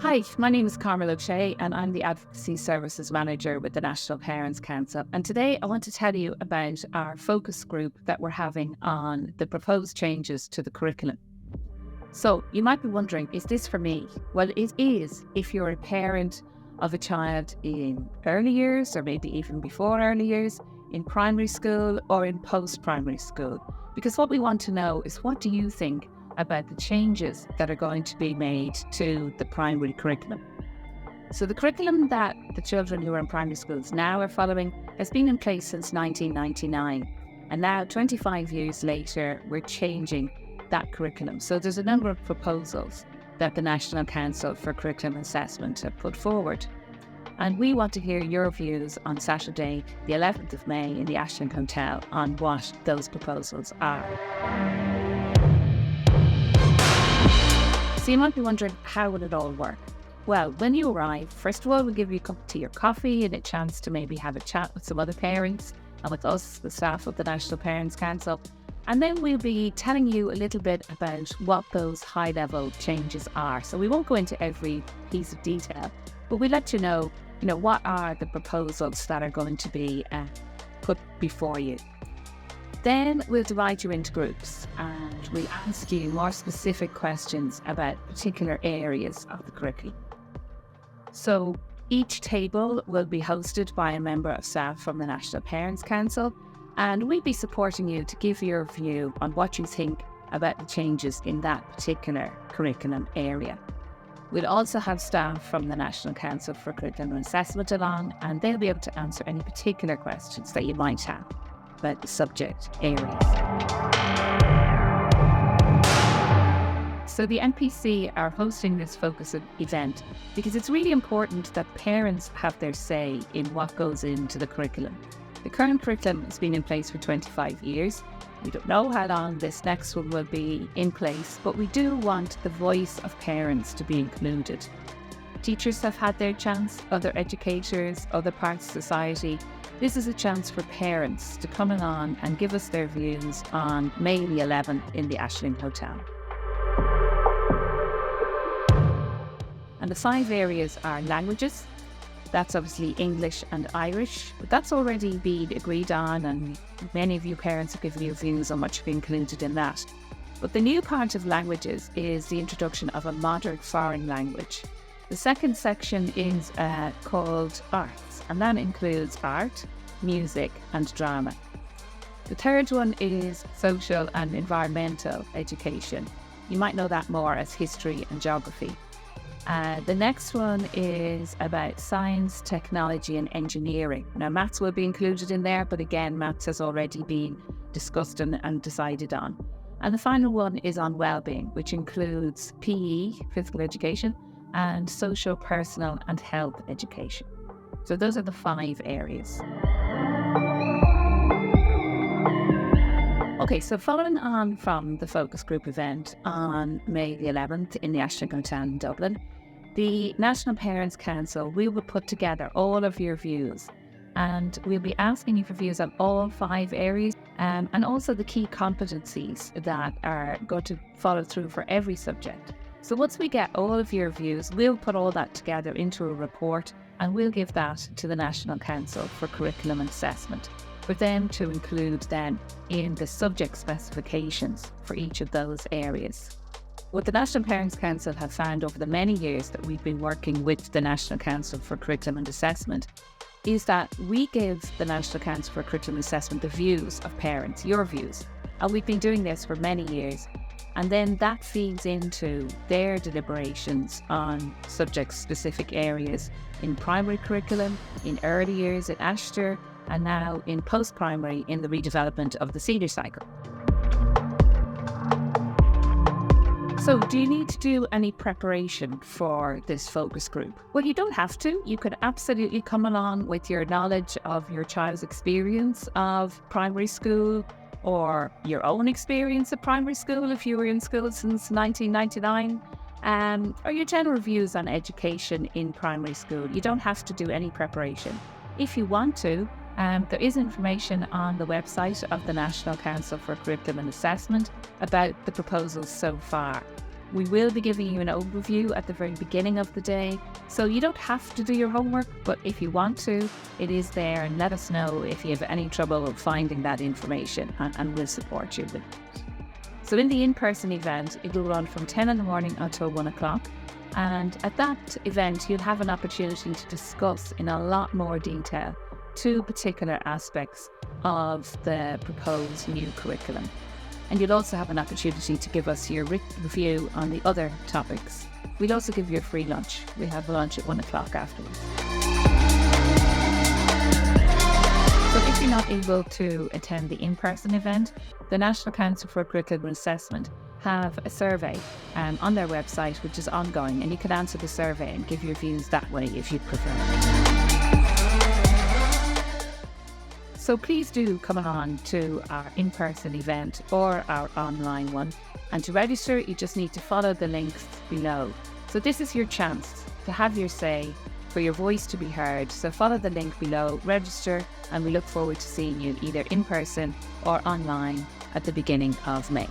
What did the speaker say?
Hi, my name is Carmel O'Shea and I'm the Advocacy Services Manager with the National Parents Council. And today I want to tell you about our focus group that we're having on the proposed changes to the curriculum. So you might be wondering, is this for me? Well, it is if you're a parent of a child in early years or maybe even before early years, in primary school or in post-primary school. Because what we want to know is, what do you think about the changes that are going to be made to the primary curriculum? So the curriculum that the children who are in primary schools now are following has been in place since 1999. And now, 25 years later, we're changing that curriculum. So there's a number of proposals that the National Council for Curriculum Assessment have put forward. And we want to hear your views on Saturday, the 11th of May in the Ashling Hotel on what those proposals are. So you might be wondering, how will it all work? Well, when you arrive, first of all, we'll give you a cup of tea or coffee and a chance to maybe have a chat with some other parents and with us, the staff of the National Parents Council. And then we'll be telling you a little bit about what those high-level changes are. So we won't go into every piece of detail, but we'll let you know, what are the proposals that are going to be put before you. Then we'll divide you into groups and we'll ask you more specific questions about particular areas of the curriculum. So each table will be hosted by a member of staff from the National Parents Council, and we'll be supporting you to give your view on what you think about the changes in that particular curriculum area. We'll also have staff from the National Council for Curriculum Assessment along, and they'll be able to answer any particular questions that you might have about the subject areas. So the NPC are hosting this focus event because it's really important that parents have their say in what goes into the curriculum. The current curriculum has been in place for 25 years. We don't know how long this next one will be in place, but we do want the voice of parents to be included. Teachers have had their chance, other educators, other parts of society. This is a chance for parents to come along and give us their views on May the 11th in the Ashling Hotel. And the 5 areas are languages. That's obviously English and Irish, but that's already been agreed on, and many of you parents have given you views on what should be included in that. But the new part of languages is the introduction of a modern foreign language. The second section is called arts, and that includes art, music and drama. The third one is social and environmental education. You might know that more as history and geography. The next one is about science, technology and engineering. Now, maths will be included in there, but again, maths has already been discussed and decided on. And the final one is on well-being, which includes PE, physical education, and social, personal and health education. So those are the 5 areas. Okay, so following on from the focus group event on May the 11th in the Ashling Hotel in Dublin, the National Parents Council, we will put together all of your views, and we'll be asking you for views on all 5 areas and also the key competencies that are going to follow through for every subject. So once we get all of your views, we'll put all that together into a report and we'll give that to the National Council for Curriculum and Assessment for them to include then in the subject specifications for each of those areas. What the National Parents Council have found over the many years that we've been working with the National Council for Curriculum and Assessment is that we give the National Council for Curriculum and Assessment the views of parents, your views. And we've been doing this for many years. And then that feeds into their deliberations on subject-specific areas in primary curriculum, in early years at Ashter, and now in post-primary in the redevelopment of the senior cycle. So do you need to do any preparation for this focus group? Well, you don't have to. You could absolutely come along with your knowledge of your child's experience of primary school, or your own experience of primary school if you were in school since 1999, or your general views on education in primary school. You don't have to do any preparation. If you want to, there is information on the website of the National Council for Curriculum and Assessment about the proposals so far. We will be giving you an overview at the very beginning of the day, so you don't have to do your homework, but if you want to, it is there, and let us know if you have any trouble finding that information, and we'll support you with it. So in the in-person event, it will run from 10 in the morning until 1 o'clock. And at that event, you'll have an opportunity to discuss in a lot more detail 2 particular aspects of the proposed new curriculum. And you'll also have an opportunity to give us your written review on the other topics. We'll also give you a free lunch. We have lunch at 1 o'clock afterwards. So if you're not able to attend the in-person event, the National Council for Curriculum Assessment have a survey on their website, which is ongoing, and you can answer the survey and give your views that way if you prefer. So please do come along to our in-person event or our online one. And to register, you just need to follow the links below. So this is your chance to have your say, for your voice to be heard. So follow the link below, register, and we look forward to seeing you either in person or online at the beginning of May.